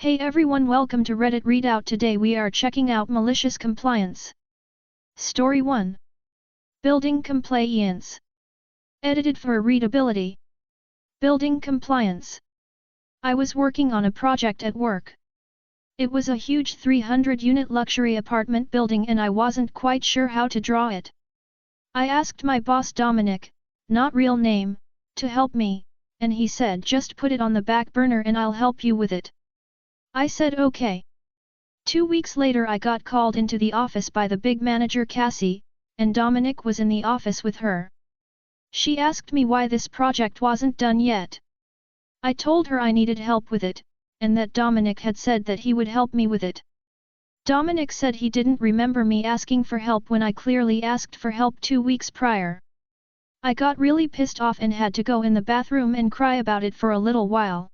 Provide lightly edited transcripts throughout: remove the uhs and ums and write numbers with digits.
Hey everyone, welcome to Reddit Readout. Today we are checking out Malicious Compliance. Story 1. Building Compliance. Edited for readability. Building Compliance. I was working on a project at work. It was a huge 300-unit luxury apartment building and I wasn't quite sure how to draw it. I asked my boss Dominic, not real name, to help me, and he said just put it on the back burner and I'll help you with it. I said okay. 2 weeks later I got called into the office by the big manager Cassie, and Dominic was in the office with her. She asked me why this project wasn't done yet. I told her I needed help with it, and that Dominic had said that he would help me with it. Dominic said he didn't remember me asking for help when I clearly asked for help 2 weeks prior. I got really pissed off and had to go in the bathroom and cry about it for a little while.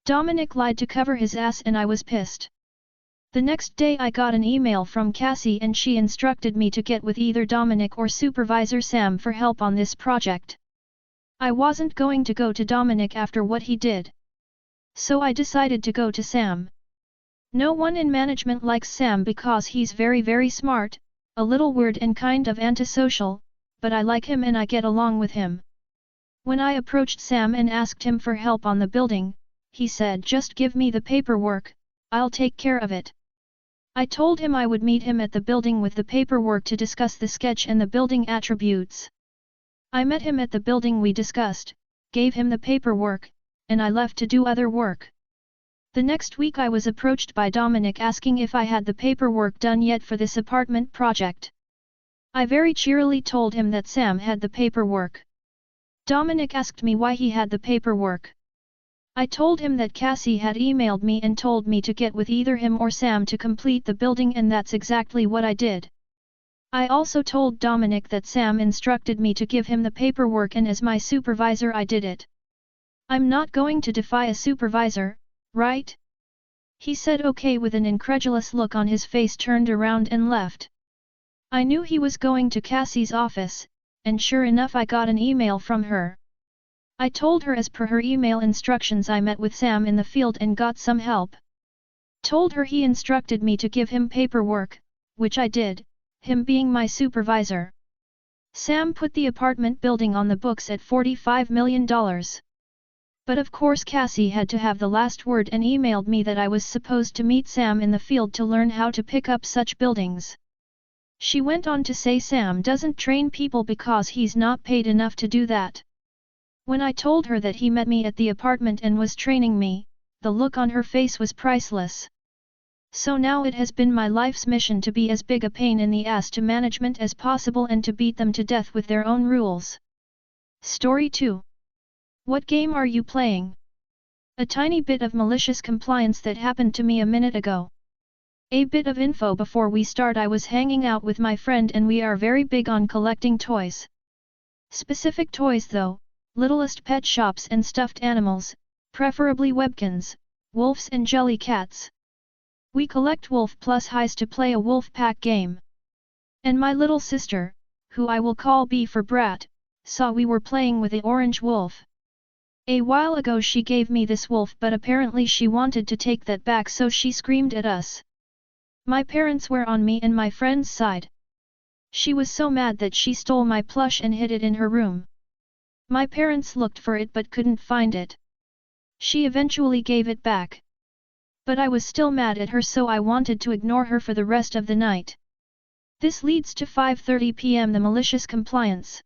Dominic lied to cover his ass and I was pissed. The next day I got an email from Cassie and she instructed me to get with either Dominic or Supervisor Sam for help on this project. I wasn't going to go to Dominic after what he did. So I decided to go to Sam. No one in management likes Sam because he's very smart, a little weird and kind of antisocial, but I like him and I get along with him. When I approached Sam and asked him for help on the building, he said just give me the paperwork, I'll take care of it. I told him I would meet him at the building with the paperwork to discuss the sketch and the building attributes. I met him at the building, we discussed, gave him the paperwork, and I left to do other work. The next week I was approached by Dominic asking if I had the paperwork done yet for this apartment project. I very cheerily told him that Sam had the paperwork. Dominic asked me why he had the paperwork. I told him that Cassie had emailed me and told me to get with either him or Sam to complete the building, and that's exactly what I did. I also told Dominic that Sam instructed me to give him the paperwork and as my supervisor I did it. I'm not going to defy a supervisor, right? He said okay with an incredulous look on his face, turned around and left. I knew he was going to Cassie's office, and sure enough I got an email from her. I told her as per her email instructions I met with Sam in the field and got some help. Told her he instructed me to give him paperwork, which I did, him being my supervisor. Sam put the apartment building on the books at $45 million. But of course Cassie had to have the last word and emailed me that I was supposed to meet Sam in the field to learn how to pick up such buildings. She went on to say Sam doesn't train people because he's not paid enough to do that. When I told her that he met me at the apartment and was training me, the look on her face was priceless. So now it has been my life's mission to be as big a pain in the ass to management as possible and to beat them to death with their own rules. Story 2. What game are you playing? A tiny bit of malicious compliance that happened to me a minute ago. A bit of info before we start. I was hanging out with my friend and we are very big on collecting toys. Specific toys though. Littlest pet shops and stuffed animals, preferably Webkins, wolves and jelly cats. We collect wolf plus highs to play a wolf pack game. And my little sister, who I will call B for brat, saw we were playing with the orange wolf. A while ago she gave me this wolf, but apparently she wanted to take that back, so she screamed at us. My parents were on me and my friend's side. She was so mad that she stole my plush and hid it in her room. My parents looked for it but couldn't find it. She eventually gave it back. But I was still mad at her, so I wanted to ignore her for the rest of the night. This leads to 5:30 p.m. the malicious compliance.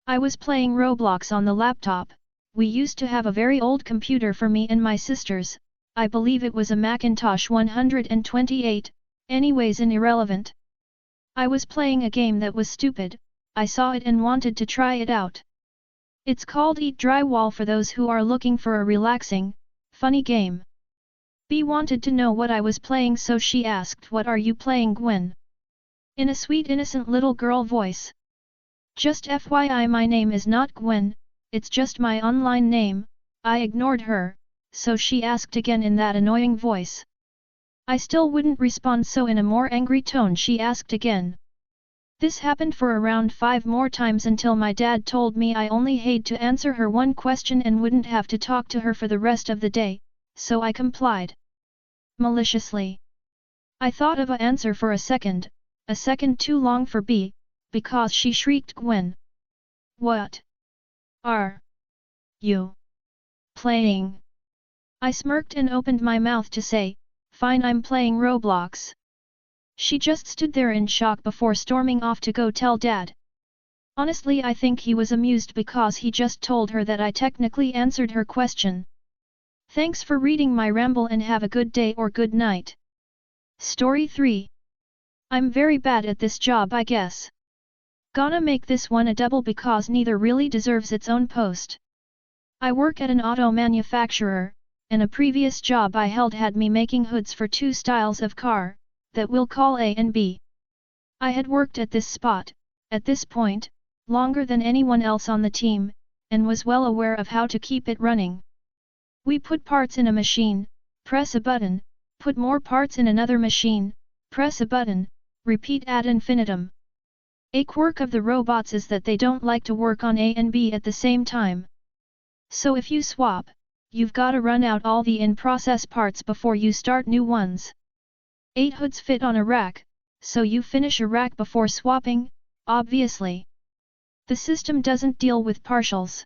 I was playing Roblox on the laptop. We used to have a very old computer for me and my sisters. I believe it was a Macintosh 128, anyways irrelevant. I was playing a game that was stupid. I saw it and wanted to try it out. It's called Eat Drywall for those who are looking for a relaxing, funny game. B wanted to know what I was playing, so she asked, "What are you playing, Gwen?" In a sweet innocent little girl voice. Just FYI, my name is not Gwen, it's just my online name. I ignored her, so she asked again in that annoying voice. I still wouldn't respond, so in a more angry tone she asked again. This happened for around 5 more times until my dad told me I only had to answer her one question and wouldn't have to talk to her for the rest of the day, so I complied. Maliciously. I thought of an answer for a second too long for B, because she shrieked Gwen. What? Are you playing? I smirked and opened my mouth to say, fine, I'm playing Roblox. She just stood there in shock before storming off to go tell Dad. Honestly, I think he was amused because he just told her that I technically answered her question. Thanks for reading my ramble and have a good day or good night. Story 3. I'm very bad at this job, I guess. Gonna make this one a double because neither really deserves its own post. I work at an auto manufacturer, and a previous job I held had me making hoods for two styles of car, that we'll call A and B. I had worked at this spot, at this point, longer than anyone else on the team, and was well aware of how to keep it running. We put parts in a machine, press a button, put more parts in another machine, press a button, repeat ad infinitum. A quirk of the robots is that they don't like to work on A and B at the same time. So if you swap, you've gotta run out all the in-process parts before you start new ones. 8 hoods fit on a rack, so you finish a rack before swapping, obviously. The system doesn't deal with partials.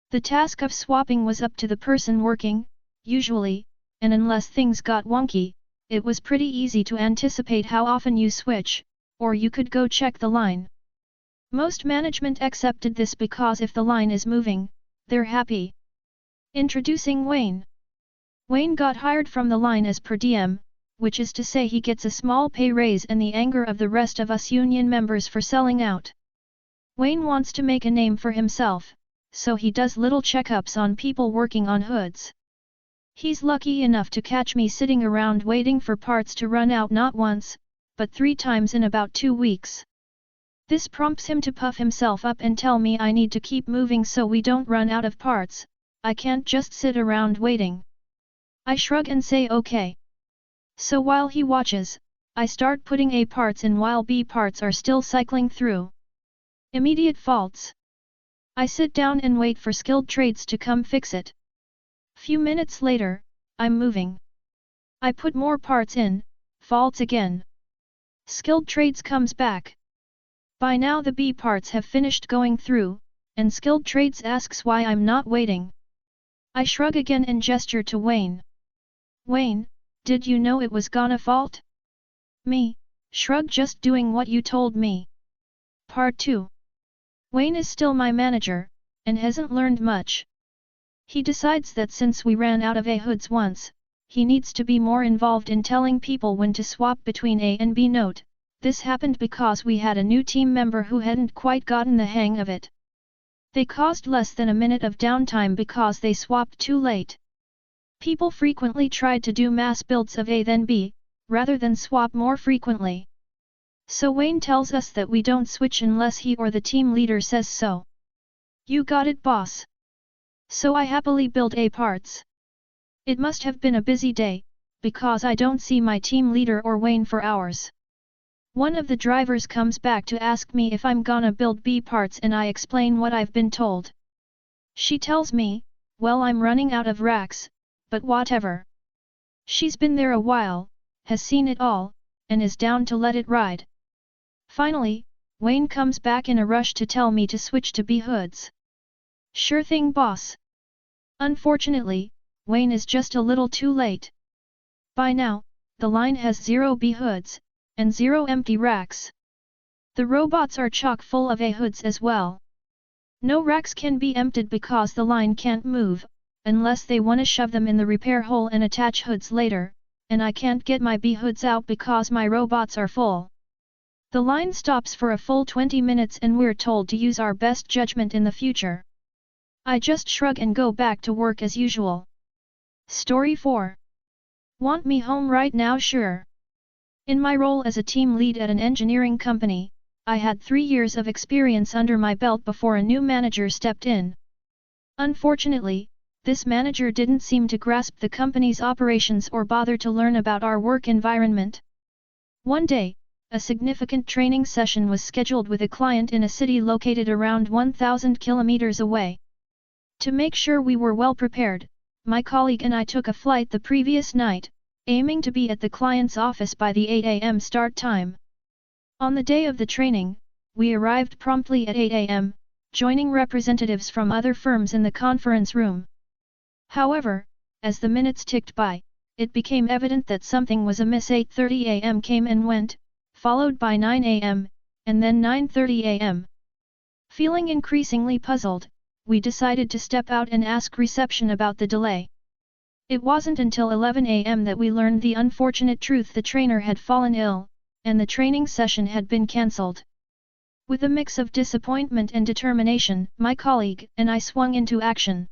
The task of swapping was up to the person working, usually, and unless things got wonky, it was pretty easy to anticipate how often you switch, or you could go check the line. Most management accepted this because if the line is moving, they're happy. Introducing Wayne. Wayne got hired from the line as per diem, which is to say he gets a small pay raise and the anger of the rest of us union members for selling out. Wayne wants to make a name for himself, so he does little checkups on people working on hoods. He's lucky enough to catch me sitting around waiting for parts to run out not once, but 3 times in about 2 weeks. This prompts him to puff himself up and tell me I need to keep moving so we don't run out of parts. I can't just sit around waiting. I shrug and say okay. So while he watches, I start putting A parts in while B parts are still cycling through. Immediate faults. I sit down and wait for skilled trades to come fix it. Few minutes later, I'm moving. I put more parts in, faults again. Skilled trades comes back. By now the B parts have finished going through, and skilled trades asks why I'm not waiting. I shrug again and gesture to Wayne. Wayne, did you know it was gonna fault? Me, shrug, just doing what you told me. Part 2. Wayne is still my manager, and hasn't learned much. He decides that since we ran out of A hoods once, he needs to be more involved in telling people when to swap between A and B. Note, this happened because we had a new team member who hadn't quite gotten the hang of it. They caused less than a minute of downtime because they swapped too late. People frequently tried to do mass builds of A then B, rather than swap more frequently. So Wayne tells us that we don't switch unless he or the team leader says so. You got it, boss. So I happily build A parts. It must have been a busy day, because I don't see my team leader or Wayne for hours. One of the drivers comes back to ask me if I'm gonna build B parts and I explain what I've been told. She tells me, well, I'm running out of racks, but whatever. She's been there a while, has seen it all, and is down to let it ride. Finally, Wayne comes back in a rush to tell me to switch to B hoods. Sure thing, boss. Unfortunately, Wayne is just a little too late. By now, the line has 0 B hoods, and 0 empty racks. The robots are chock full of A hoods as well. No racks can be emptied because the line can't move, unless they wanna shove them in the repair hole and attach hoods later, and I can't get my B hoods out because my robots are full. The line stops for a full 20 minutes and we're told to use our best judgment in the future. I just shrug and go back to work as usual. Story 4. Want me home right now? Sure. In my role as a team lead at an engineering company, I had 3 years of experience under my belt before a new manager stepped in. Unfortunately, this manager didn't seem to grasp the company's operations or bother to learn about our work environment. One day, a significant training session was scheduled with a client in a city located around 1,000 kilometers away. To make sure we were well prepared, my colleague and I took a flight the previous night, aiming to be at the client's office by the 8 a.m. start time. On the day of the training, we arrived promptly at 8 a.m., joining representatives from other firms in the conference room. However, as the minutes ticked by, it became evident that something was amiss. 8:30 a.m. came and went, followed by 9 a.m., and then 9:30 a.m. Feeling increasingly puzzled, we decided to step out and ask reception about the delay. It wasn't until 11 a.m. that we learned the unfortunate truth: the trainer had fallen ill, and the training session had been cancelled. With a mix of disappointment and determination, my colleague and I swung into action.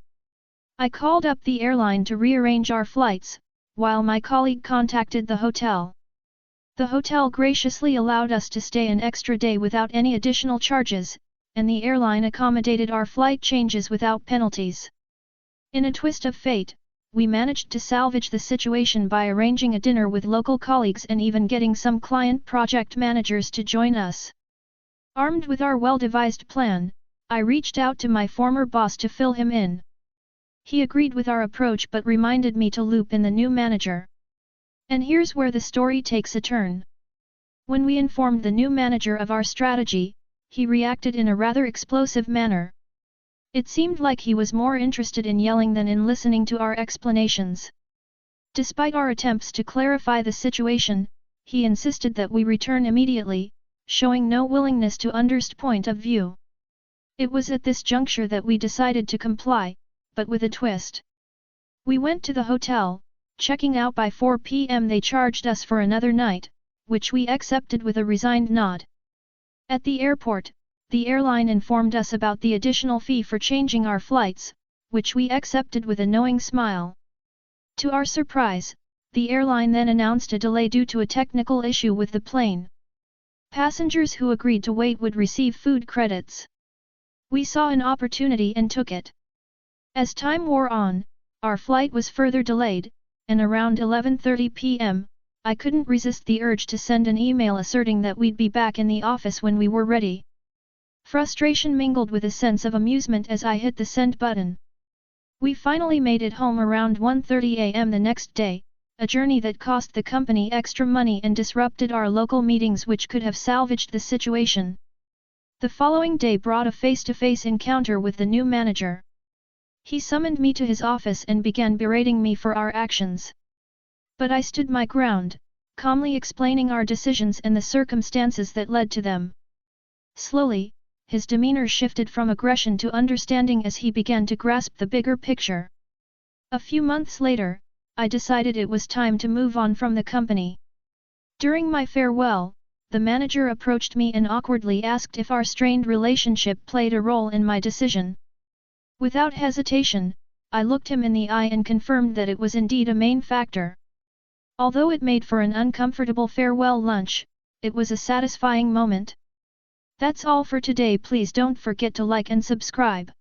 I called up the airline to rearrange our flights, while my colleague contacted the hotel. The hotel graciously allowed us to stay an extra day without any additional charges, and the airline accommodated our flight changes without penalties. In a twist of fate, we managed to salvage the situation by arranging a dinner with local colleagues and even getting some client project managers to join us. Armed with our well-devised plan, I reached out to my former boss to fill him in. He agreed with our approach but reminded me to loop in the new manager. And here's where the story takes a turn. When we informed the new manager of our strategy, he reacted in a rather explosive manner. It seemed like he was more interested in yelling than in listening to our explanations. Despite our attempts to clarify the situation, he insisted that we return immediately, showing no willingness to understand point of view. It was at this juncture that we decided to comply, but with a twist. We went to the hotel, checking out by 4 p.m. They charged us for another night, which we accepted with a resigned nod. At the airport, the airline informed us about the additional fee for changing our flights, which we accepted with a knowing smile. To our surprise, the airline then announced a delay due to a technical issue with the plane. Passengers who agreed to wait would receive food credits. We saw an opportunity and took it. As time wore on, our flight was further delayed, and around 11:30 p.m., I couldn't resist the urge to send an email asserting that we'd be back in the office when we were ready. Frustration mingled with a sense of amusement as I hit the send button. We finally made it home around 1:30 a.m. the next day, a journey that cost the company extra money and disrupted our local meetings, which could have salvaged the situation. The following day brought a face-to-face encounter with the new manager. He summoned me to his office and began berating me for our actions. But I stood my ground, calmly explaining our decisions and the circumstances that led to them. Slowly, his demeanor shifted from aggression to understanding as he began to grasp the bigger picture. A few months later, I decided it was time to move on from the company. During my farewell, the manager approached me and awkwardly asked if our strained relationship played a role in my decision. Without hesitation, I looked him in the eye and confirmed that it was indeed a main factor. Although it made for an uncomfortable farewell lunch, it was a satisfying moment. That's all for today. Please don't forget to like and subscribe.